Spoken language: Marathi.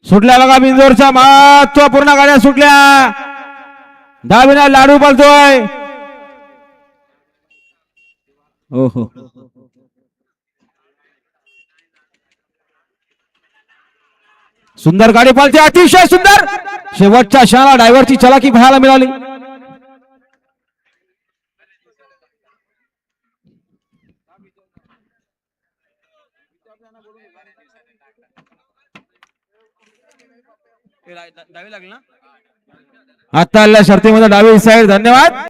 सुटल्या बघा बिंजोरच्या महत्वपूर्ण गाड्या सुटल्या. डावीना लाडू पळतोय. ओहो सुंदर गाडी पळते अतिशय सुंदर. शेवटच्या क्षणाला ड्रायव्हरची चलाकी पाहायला मिळाली. आता शर्तीमध्ये डावी साईड. धन्यवाद.